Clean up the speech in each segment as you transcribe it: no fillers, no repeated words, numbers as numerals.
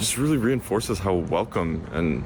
just really reinforces how welcome and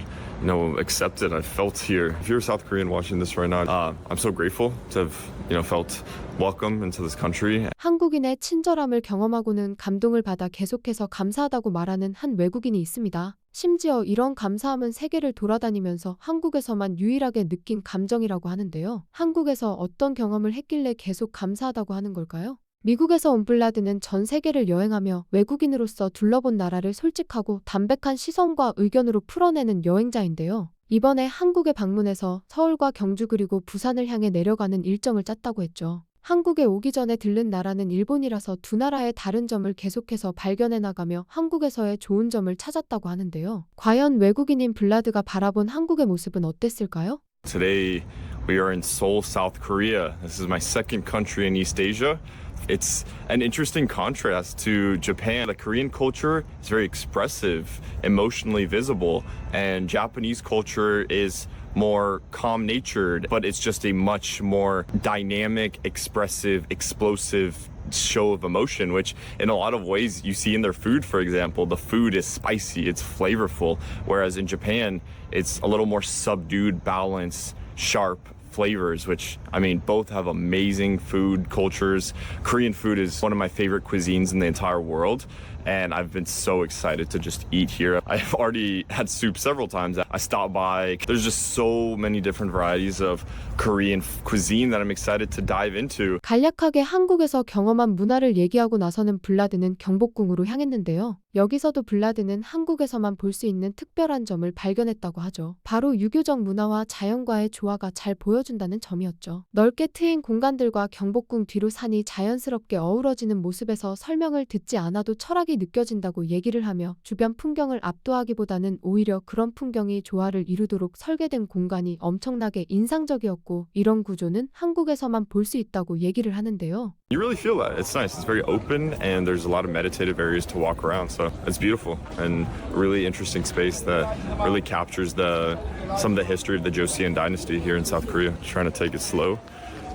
accepted I felt here. If you're a South Korean watching this right now, I'm so grateful to have felt welcome into this country. 한국인의 친절함을 경험하고는 감동을 받아 계속해서 감사하다고 말하는 한 외국인이 있습니다. 심지어 이런 감사함은 세계를 돌아다니면서 한국에서만 유일하게 느낀 감정이라고 하는데요. 한국에서 어떤 경험을 했길래 계속 감사하다고 하는 걸까요? 미국에서 온 블라드는 전 세계를 여행하며 외국인으로서 둘러본 나라를 솔직하고 담백한 시선과 의견으로 풀어내는 여행자인데요. 이번에 한국에 방문해서 서울과 경주 그리고 부산을 향해 내려가는 일정을 짰다고 했죠. 한국에 오기 전에 들른 나라는 일본이라서 두 나라의 다른 점을 계속해서 발견해 나가며 한국에서의 좋은 점을 찾았다고 하는데요. 과연 외국인인 블라드가 바라본 한국의 모습은 어땠을까요? Today we are in Seoul, South Korea. This is my second country in East Asia. It's an interesting contrast to Japan. The Korean culture is very expressive, emotionally visible, and Japanese culture is more calm-natured, but it's just a much more dynamic, expressive, explosive show of emotion, which in a lot of ways you see in their food. For example, the food is spicy, it's flavorful, whereas in Japan, it's a little more subdued, balanced, sharp flavors, which I mean both have amazing food cultures. Korean food is one of my favorite cuisines in the entire world, and I've been so excited to just eat here. I've already had soup several times. I stopped by. There's just so many different varieties of Korean cuisine that I'm excited to dive into. 간략하게 한국에서 경험한 문화를 얘기하고 나서는 블라드는 경복궁으로 향했는데요. 여기서도 블라드는 한국에서만 볼 수 있는 특별한 점을 발견했다고 하죠. 바로 유교적 문화와 자연과의 조화가 잘 보여준다는 점이었죠. 넓게 트인 공간들과 경복궁 뒤로 산이 자연스럽게 어우러지는 모습에서 설명을 듣지 않아도 철학이 느껴진다고 얘기를 하며 주변 풍경을 압도하기보다는 오히려 그런 풍경이 조화를 이루도록 설계된 공간이 엄청나게 인상적이었고 이런 구조는 한국에서만 볼 수 있다고 얘기를 하는데요. You really feel that. It's nice. It's very open, and there's a lot of meditative areas to walk around. So it's beautiful and a really interesting space that really captures some of the history of the Joseon dynasty here in South Korea. Trying to take it slow,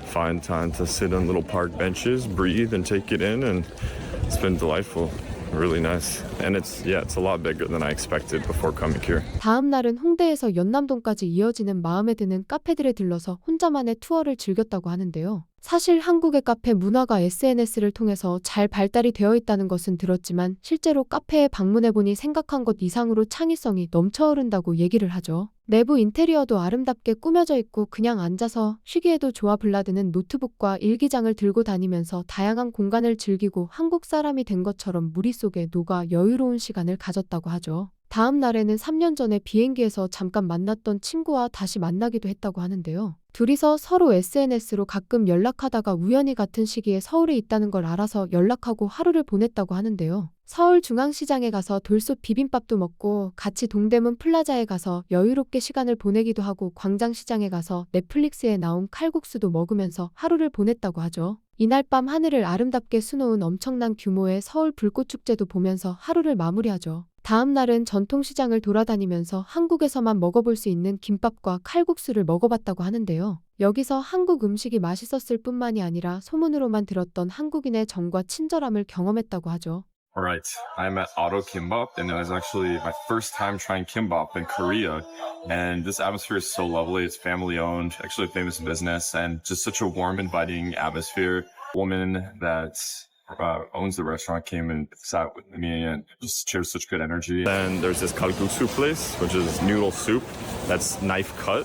find time to sit on little park benches, breathe, and take it in, and it's been delightful. Really nice. And it's a lot bigger than I expected before coming here. 다음 날은 홍대에서 연남동까지 이어지는 마음에 드는 카페들에 들러서 혼자만의 투어를 즐겼다고 하는데요. 사실 한국의 카페 문화가 SNS를 통해서 잘 발달이 되어 있다는 것은 들었지만 실제로 카페에 방문해보니 생각한 것 이상으로 창의성이 넘쳐흐른다고 얘기를 하죠. 내부 인테리어도 아름답게 꾸며져 있고 그냥 앉아서 쉬기에도 좋아. 블라드는 노트북과 일기장을 들고 다니면서 다양한 공간을 즐기고 한국 사람이 된 것처럼 무리 속에 녹아 여유로운 시간을 가졌다고 하죠. 다음 날에는 3년 전에 비행기에서 잠깐 만났던 친구와 다시 만나기도 했다고 하는데요. 둘이서 서로 SNS로 가끔 연락하다가 우연히 같은 시기에 서울에 있다는 걸 알아서 연락하고 하루를 보냈다고 하는데요. 서울 중앙시장에 가서 돌솥 비빔밥도 먹고 같이 동대문 플라자에 가서 여유롭게 시간을 보내기도 하고 광장시장에 가서 넷플릭스에 나온 칼국수도 먹으면서 하루를 보냈다고 하죠. 이날 밤 하늘을 아름답게 수놓은 엄청난 규모의 서울 불꽃축제도 보면서 하루를 마무리하죠. 다음 날은 전통시장을 돌아다니면서 한국에서만 먹어볼 수 있는 김밥과 칼국수를 먹어봤다고 하는데요. 여기서 한국 음식이 맛있었을 뿐만이 아니라 소문으로만 들었던 한국인의 정과 친절함을 경험했다고 하죠. Alright, I'm at Auto Kimbap, and it was actually my first time trying kimbap in Korea. And this atmosphere is so lovely. It's family owned, actually a famous business, and just such a warm, inviting atmosphere. Woman that owns the restaurant came and sat with me and just shared such good energy. Then there's this kalguksu place, which is noodle soup that's knife cut.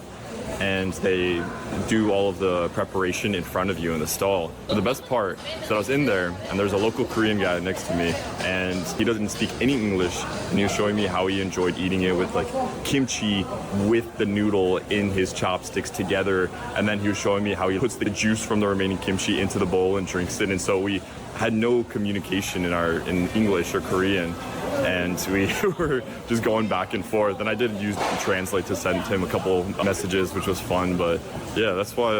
And they do all of the preparation in front of you in the stall. But the best part is that I was in there and there's a local Korean guy next to me and he doesn't speak any English and he was showing me how he enjoyed eating it with like kimchi with the noodle in his chopsticks together, and then he was showing me how he puts the juice from the remaining kimchi into the bowl and drinks it. And so we had no communication in English or Korean. And we were just going back and forth. And I did use Translate to send him a couple messages, which was fun. But yeah, that's why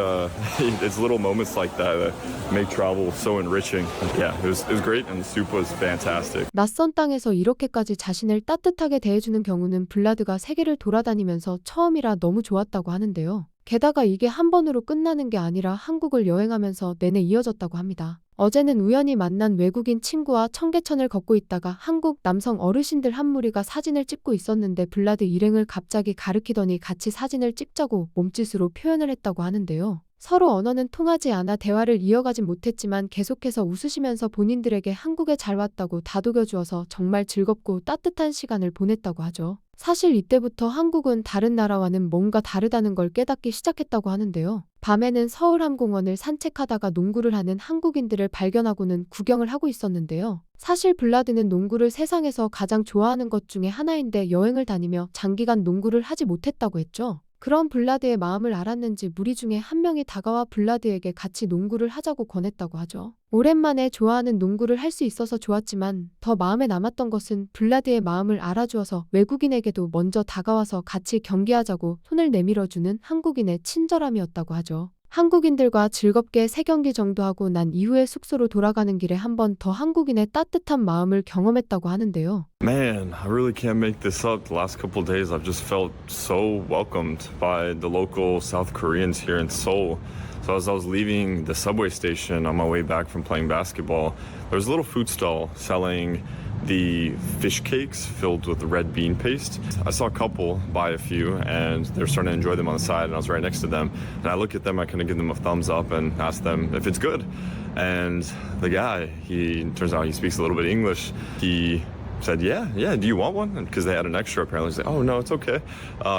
it's little moments like that make travel so enriching. Yeah, it was great, and the soup was fantastic. 낯선 땅에서 이렇게까지 자신을 따뜻하게 대해주는 경우는 블라드가 세계를 돌아다니면서 처음이라 너무 좋았다고 하는데요. 게다가 이게 한 번으로 끝나는 게 아니라 한국을 여행하면서 내내 이어졌다고 합니다. 어제는 우연히 만난 외국인 친구와 청계천을 걷고 있다가 한국 남성 어르신들 한 무리가 사진을 찍고 있었는데 블라드 일행을 갑자기 가리키더니 같이 사진을 찍자고 몸짓으로 표현을 했다고 하는데요. 서로 언어는 통하지 않아 대화를 이어가진 못했지만 계속해서 웃으시면서 본인들에게 한국에 잘 왔다고 다독여 주어서 정말 즐겁고 따뜻한 시간을 보냈다고 하죠. 사실 이때부터 한국은 다른 나라와는 뭔가 다르다는 걸 깨닫기 시작했다고 하는데요. 밤에는 서울함공원을 산책하다가 농구를 하는 한국인들을 발견하고는 구경을 하고 있었는데요. 사실 블라드는 농구를 세상에서 가장 좋아하는 것 중에 하나인데 여행을 다니며 장기간 농구를 하지 못했다고 했죠. 그런 블라드의 마음을 알았는지 무리 중에 한 명이 다가와 블라드에게 같이 농구를 하자고 권했다고 하죠. 오랜만에 좋아하는 농구를 할 수 있어서 좋았지만 더 마음에 남았던 것은 블라드의 마음을 알아주어서 외국인에게도 먼저 다가와서 같이 경기하자고 손을 내밀어주는 한국인의 친절함이었다고 하죠. 한국인들과 즐겁게 3경기 정도 하고 난 이후에 숙소로 돌아가는 길에 한 번 더 한국인의 따뜻한 마음을 경험했다고 하는데요. Man, I really can't make this up. The last couple of days, I've just felt so welcomed by the local South Koreans here in Seoul. So as I was leaving the subway station on my way back from playing basketball, there was a little food stall selling the fish cakes filled with red bean paste. I saw a couple buy a few and they're starting to enjoy them on the side, and I was right next to them. And I look at them, I kind of give them a thumbs up and ask them if it's good. And the guy, he turns out he speaks a little bit of English. He said, yeah, do you want one? Because they had an extra apparently. He's like, oh, no, it's okay.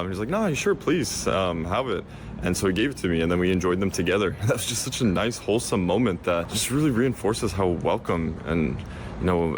He's like, no, sure, please have it. And so he gave it to me, and then we enjoyed them together. That was just such a nice, wholesome moment that just really reinforces how welcome and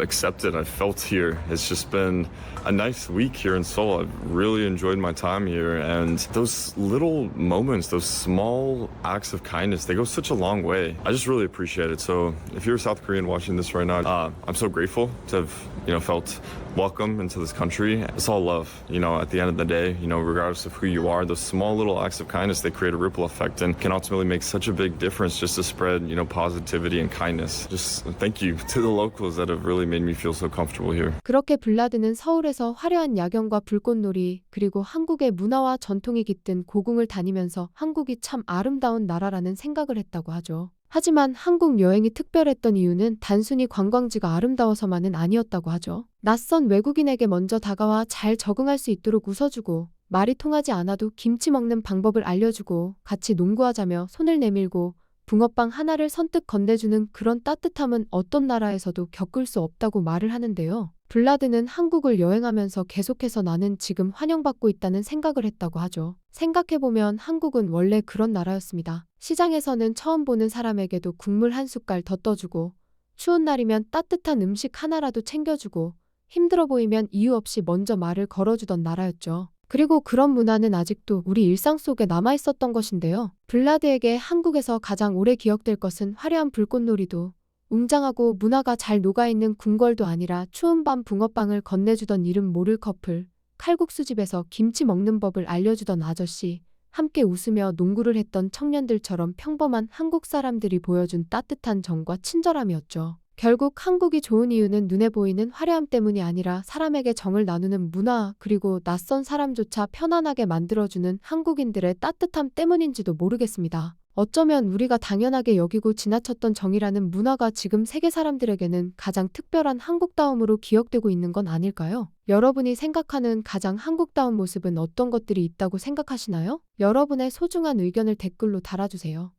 accepted I felt here. It's just been a nice week here in Seoul. I've really enjoyed my time here, and those little moments, those small acts of kindness, they go such a long way. I just really appreciate it. So if you're a South Korean watching this right now, I'm so grateful to have, felt welcome into this country. It's all love, at the end of the day, regardless of who you are, those small little acts of kindness, they create a ripple effect and can ultimately make such a big difference just to spread, positivity and kindness. Just thank you to the locals that have really made me feel so comfortable here. 그렇게 블라드는 서울에서 화려한 야경과 불꽃놀이 그리고 한국의 문화와 전통이 깃든 고궁을 다니면서 한국이 참 아름다운 나라라는 생각을 했다고 하죠. 하지만 한국 여행이 특별했던 이유는 단순히 관광지가 아름다워서만은 아니었다고 하죠. 낯선 외국인에게 먼저 다가와 잘 적응할 수 있도록 웃어주고 말이 통하지 않아도 김치 먹는 방법을 알려주고 같이 농구하자며 손을 내밀고 붕어빵 하나를 선뜻 건네주는 그런 따뜻함은 어떤 나라에서도 겪을 수 없다고 말을 하는데요. 블라드는 한국을 여행하면서 계속해서 나는 지금 환영받고 있다는 생각을 했다고 하죠. 생각해보면 한국은 원래 그런 나라였습니다. 시장에서는 처음 보는 사람에게도 국물 한 숟갈 더 떠주고 추운 날이면 따뜻한 음식 하나라도 챙겨주고 힘들어 보이면 이유 없이 먼저 말을 걸어주던 나라였죠. 그리고 그런 문화는 아직도 우리 일상 속에 남아있었던 것인데요. 블라드에게 한국에서 가장 오래 기억될 것은 화려한 불꽃놀이도 웅장하고 문화가 잘 녹아있는 궁궐도 아니라 추운 밤 붕어빵을 건네주던 이름 모를 커플, 칼국수집에서 김치 먹는 법을 알려주던 아저씨, 함께 웃으며 농구를 했던 청년들처럼 평범한 한국 사람들이 보여준 따뜻한 정과 친절함이었죠. 결국 한국이 좋은 이유는 눈에 보이는 화려함 때문이 아니라 사람에게 정을 나누는 문화 그리고 낯선 사람조차 편안하게 만들어주는 한국인들의 따뜻함 때문인지도 모르겠습니다. 어쩌면 우리가 당연하게 여기고 지나쳤던 정이라는 문화가 지금 세계 사람들에게는 가장 특별한 한국다움으로 기억되고 있는 건 아닐까요? 여러분이 생각하는 가장 한국다운 모습은 어떤 것들이 있다고 생각하시나요? 여러분의 소중한 의견을 댓글로 달아주세요.